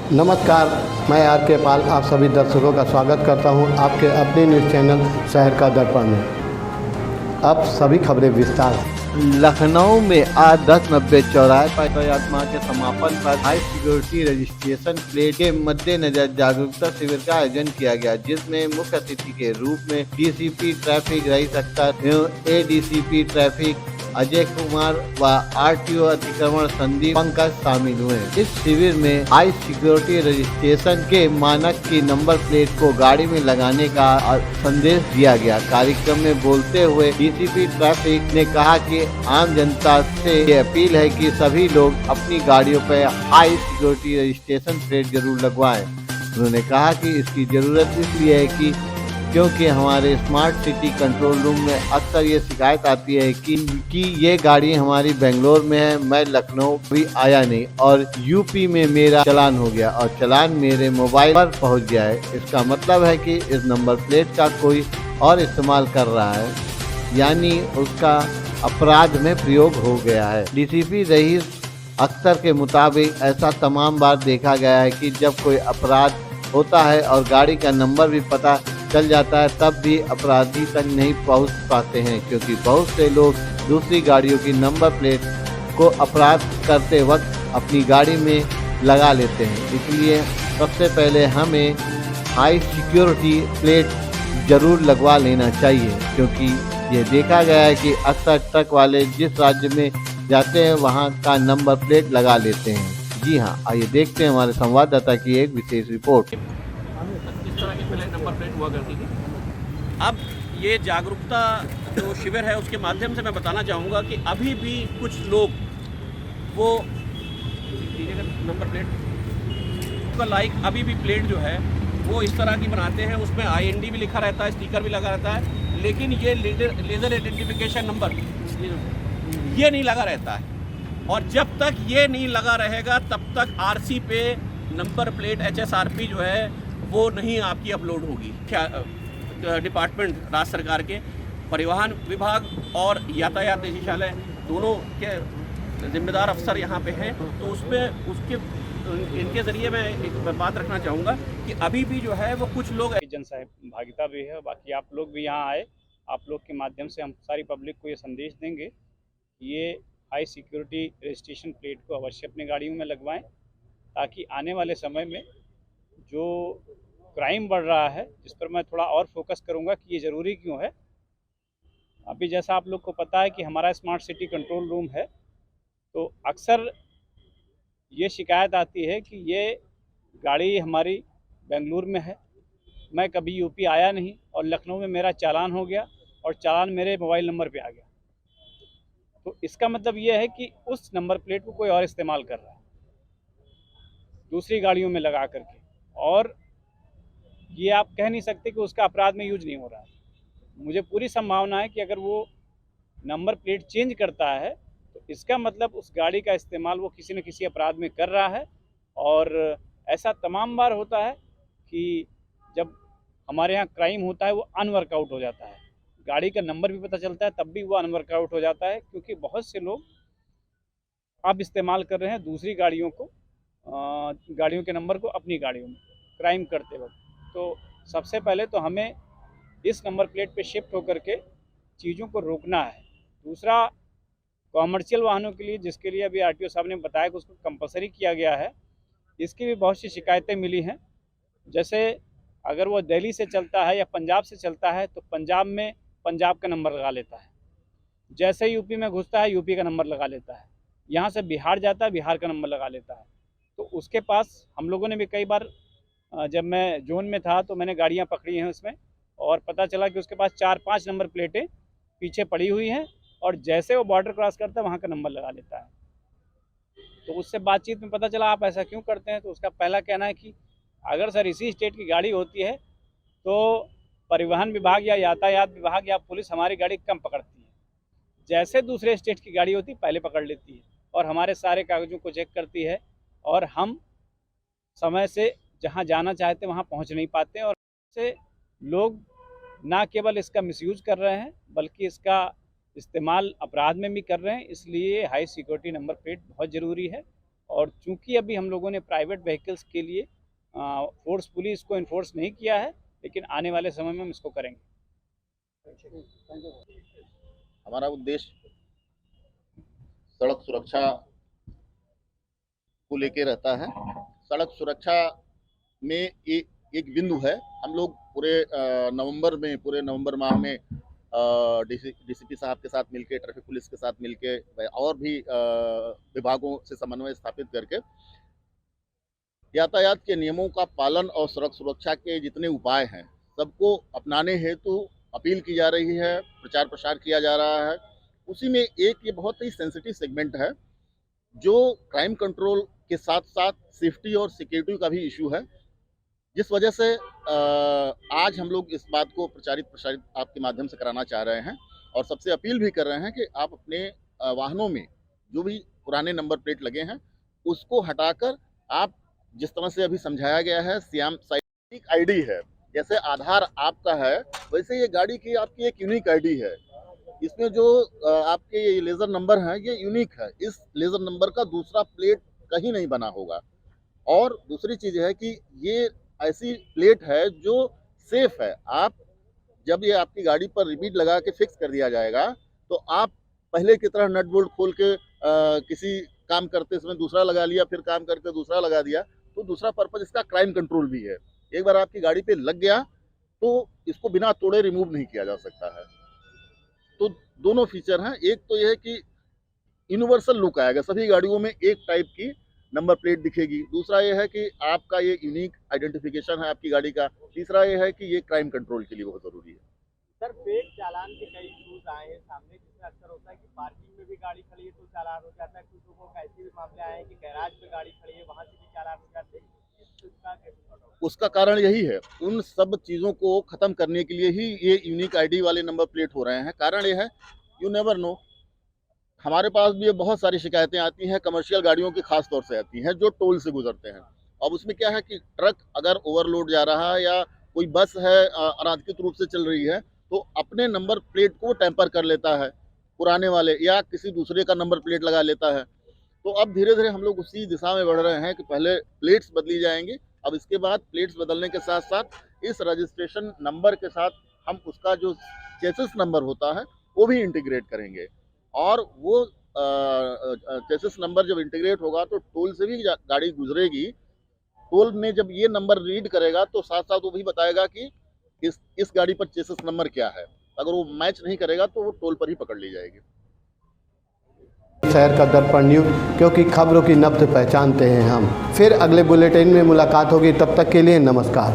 नमस्कार, मैं आर के पाल आप सभी दर्शकों का स्वागत करता हूं आपके अपने न्यूज़ चैनल शहर का दर्पण में। अब सभी खबरें विस्तार से। लखनऊ में आज 10/90 चौराहे पर पदयात्रा के समापन पर हाई सिक्योरिटी रजिस्ट्रेशन प्लेट के मद्देनजर जागरूकता शिविर का आयोजन किया गया, जिसमें मुख्य अतिथि के रूप में डीसीपी ट्रैफिक रईस अख्तर एवं एडीसीपी ट्रैफिक अजय कुमार व आरटीओ अतिक्रमण संदीप पंकज शामिल हुए। इस शिविर में हाई सिक्योरिटी रजिस्ट्रेशन के मानक की नंबर प्लेट को गाड़ी में लगाने का संदेश दिया गया। कार्यक्रम में बोलते हुए डीसीपी ट्रैफिक ने कहा कि आम जनता से ये अपील है कि सभी लोग अपनी गाड़ियों पर हाई सिक्योरिटी रजिस्ट्रेशन प्लेट जरूर लगवाएं। उन्होंने कहा कि इसकी जरूरत इसलिए है क्योंकि हमारे स्मार्ट सिटी कंट्रोल रूम में अक्सर ये शिकायत आती है कि ये गाड़ी हमारी बेंगलोर में है, मैं लखनऊ भी आया नहीं और यूपी में मेरा चालान हो गया और चालान मेरे मोबाइल पर पहुंच गया है। इसका मतलब है कि इस नंबर प्लेट का कोई और इस्तेमाल कर रहा है, यानी उसका अपराध में प्रयोग हो गया है। डीसीपी रईस अख्तर के मुताबिक ऐसा तमाम बार देखा गया है कि जब कोई अपराध होता है और गाड़ी का नंबर भी पता चल जाता है, तब भी अपराधी तक नहीं पहुंच पाते हैं, क्योंकि बहुत से लोग दूसरी गाड़ियों की नंबर प्लेट को अपराध करते वक्त अपनी गाड़ी में लगा लेते हैं। इसलिए सबसे पहले हमें हाई सिक्योरिटी प्लेट जरूर लगवा लेना चाहिए, क्योंकि ये देखा गया है कि अक्सर ट्रक वाले जिस राज्य में जाते हैं वहाँ का नंबर प्लेट लगा लेते हैं। जी हाँ, आइए देखते हैं हमारे संवाददाता की एक विशेष रिपोर्ट। इस तरह की पहले नंबर प्लेट हुआ करती थी। अब ये जागरूकता जो शिविर है उसके माध्यम से मैं बताना चाहूँगा कि अभी भी कुछ लोग वो नंबर प्लेट का अभी भी प्लेट जो है वो इस तरह की बनाते हैं, उसमें IND भी लिखा रहता है, स्टिकर भी लगा रहता है, लेकिन ये लेज़र आइडेंटिफिकेशन नंबर ये नहीं लगा रहता है। और जब तक ये नहीं लगा रहेगा तब तक RC पे नंबर प्लेट HSRP जो है वो नहीं आपकी अपलोड होगी। डिपार्टमेंट राज्य सरकार के परिवहन विभाग और यातायात निदेशालय दोनों के जिम्मेदार अफसर यहाँ पे हैं, तो इनके ज़रिए मैं एक बात रखना चाहूँगा कि अभी भी जो है वो कुछ लोग जन सहभागिता भी है। बाकी आप लोग भी यहाँ आए, आप लोग के माध्यम से हम सारी पब्लिक को ये संदेश देंगे, ये हाई सिक्योरिटी रजिस्ट्रेशन प्लेट को अवश्य अपनी गाड़ियों में लगवाएं, ताकि आने वाले समय में जो क्राइम बढ़ रहा है, जिस पर मैं थोड़ा और फोकस करूंगा कि ये ज़रूरी क्यों है। अभी जैसा आप लोग को पता है कि हमारा स्मार्ट सिटी कंट्रोल रूम है, तो अक्सर ये शिकायत आती है कि ये गाड़ी हमारी बेंगलुरु में है, मैं कभी यूपी आया नहीं और लखनऊ में मेरा चालान हो गया और चालान मेरे मोबाइल नंबर पे आ गया। तो इसका मतलब ये है कि उस नंबर प्लेट को कोई और इस्तेमाल कर रहा है दूसरी गाड़ियों में लगा करके, और ये आप कह नहीं सकते कि उसका अपराध में यूज नहीं हो रहा है। मुझे पूरी संभावना है कि अगर वो नंबर प्लेट चेंज करता है तो इसका मतलब उस गाड़ी का इस्तेमाल वो किसी न किसी अपराध में कर रहा है। और ऐसा तमाम बार होता है कि जब हमारे यहाँ क्राइम होता है वो अनवर्कआउट हो जाता है, गाड़ी का नंबर भी पता चलता है तब भी वो अनवर्कआउट हो जाता है, क्योंकि बहुत से लोग अब इस्तेमाल कर रहे हैं दूसरी गाड़ियों को, गाड़ियों के नंबर को अपनी गाड़ियों में क्राइम करते वक्त। तो सबसे पहले तो हमें इस नंबर प्लेट पे शिफ्ट होकर के चीज़ों को रोकना है। दूसरा, कॉमर्शियल वाहनों के लिए, जिसके लिए अभी RTO साहब ने बताया कि उसको कंपलसरी किया गया है, इसकी भी बहुत सी शिकायतें मिली हैं। जैसे अगर वो दिल्ली से चलता है या पंजाब से चलता है तो पंजाब में पंजाब का नंबर लगा लेता है, जैसे यूपी में घुसता है यूपी का नंबर लगा लेता है, यहाँ से बिहार जाता है बिहार का नंबर लगा लेता है। तो उसके पास हम लोगों ने भी कई बार, जब मैं जोन में था तो मैंने गाड़ियाँ पकड़ी हैं उसमें, और पता चला कि उसके पास 4-5 नंबर प्लेटें पीछे पड़ी हुई हैं, और जैसे वो बॉर्डर क्रॉस करता है वहाँ का नंबर लगा लेता है। तो उससे बातचीत में पता चला आप ऐसा क्यों करते हैं, तो उसका पहला कहना है कि अगर सर इसी स्टेट की गाड़ी होती है तो परिवहन विभाग या यातायात विभाग या पुलिस हमारी गाड़ी कम पकड़ती है, जैसे दूसरे स्टेट की गाड़ी होती पहले पकड़ लेती है और हमारे सारे कागजों को चेक करती है, और हम समय से जहाँ जाना चाहते हैं वहाँ पहुँच नहीं पाते। और से लोग ना केवल इसका मिसयूज कर रहे हैं बल्कि इसका इस्तेमाल अपराध में भी कर रहे हैं। इसलिए हाई सिक्योरिटी नंबर प्लेट बहुत ज़रूरी है। और चूंकि अभी हम लोगों ने प्राइवेट व्हीकल्स के लिए फोर्सफुली इसको इन्फोर्स नहीं किया है, लेकिन आने वाले समय में हम इसको करेंगे। हमारा उद्देश्य सड़क सुरक्षा को लेके रहता है। सड़क सुरक्षा में एक बिंदु है। हम लोग पूरे नवंबर माह में डीसीपी साहब के साथ मिलके, ट्रैफिक पुलिस के साथ मिलके और भी विभागों से समन्वय स्थापित करके यातायात के नियमों का पालन और सड़क सुरक्षा के जितने उपाय हैं सबको अपनाने हेतु अपील की जा रही है, प्रचार प्रसार किया जा रहा है। उसी में एक ये बहुत ही सेंसिटिव सेगमेंट है जो क्राइम कंट्रोल के साथ साथ सेफ्टी और सिक्योरिटी का भी इशू है, जिस वजह से आज हम लोग इस बात को प्रचारित प्रसारित आपके माध्यम से कराना चाह रहे हैं और सबसे अपील भी कर रहे हैं कि आप अपने वाहनों में जो भी पुराने नंबर प्लेट लगे हैं उसको हटाकर आप जिस तरह से अभी समझाया गया है, सियाम साइट आईडी है, जैसे आधार आपका है वैसे ये गाड़ी की आपकी एक यूनिक आईडी है। इसमें जो आपके ये लेज़र नंबर हैं ये यूनिक है। इस लेज़र नंबर का दूसरा प्लेट कहीं नहीं बना होगा। और दूसरी चीज़ है कि ये ऐसी प्लेट है जो सेफ है। आप जब ये आपकी गाड़ी पर रिपीट लगा के फिक्स कर दिया जाएगा तो आप पहले की तरह नट बोल्ट खोल के किसी काम करते समय दूसरा लगा लिया, फिर काम करके दूसरा लगा दिया, तो दूसरा पर्पज इसका क्राइम कंट्रोल भी है। एक बार आपकी गाड़ी पे लग गया तो इसको बिना तोड़े रिमूव नहीं किया जा सकता है। तो दोनों फीचर हैं। एक तो यह है कि यूनिवर्सल लुक आएगा, सभी गाड़ियों में एक टाइप की नंबर प्लेट दिखेगी। दूसरा ये है कि आपका ये यूनिक आइडेंटिफिकेशन है आपकी गाड़ी का। तीसरा ये है कि ये क्राइम कंट्रोल के लिए बहुत ज़रूरी है। सर, फेक चालान के कई इशूज आए हैं सामने, जिसमें अक्सर होता है कि पार्किंग में भी गाड़ी खड़ी है तो चालान हो जाता है। कुछ लोगों का ऐसे भी मामले आए हैं कि गैराज में गाड़ी खड़ी है वहाँ से भी चालान हो जाते हैं। उसका कारण यही है, उन सब चीज़ों को ख़त्म करने के लिए ही ये यूनिक आईडी वाले नंबर प्लेट हो रहे हैं। कारण ये है, यू नेवर नो, हमारे पास भी बहुत सारी शिकायतें आती हैं, कमर्शियल गाड़ियों की खास तौर से आती हैं जो टोल से गुजरते हैं। अब उसमें क्या है कि ट्रक अगर ओवरलोड जा रहा है या कोई बस है अनाधिकृत रूप से चल रही है तो अपने नंबर प्लेट को टेम्पर कर लेता है पुराने वाले, या किसी दूसरे का नंबर प्लेट लगा लेता है। तो अब धीरे धीरे हम लोग उसी दिशा में बढ़ रहे हैं कि पहले प्लेट्स बदली जाएंगी, अब इसके बाद प्लेट्स बदलने के साथ साथ इस रजिस्ट्रेशन नंबर के साथ हम उसका जो चेसिस नंबर होता है वो भी इंटीग्रेट करेंगे। और वो चेसिस नंबर जब इंटीग्रेट होगा तो टोल से भी गाड़ी गुजरेगी, टोल में जब ये नंबर रीड करेगा तो साथ साथ वो भी बताएगा कि इस गाड़ी पर चेसिस नंबर क्या है। अगर वो मैच नहीं करेगा तो वो टोल पर ही पकड़ ली जाएगी। शहर का दर्पण न्यूज़, क्योंकि खबरों की नब्ज पहचानते हैं हम। फिर अगले बुलेटिन में मुलाकात होगी, तब तक के लिए नमस्कार।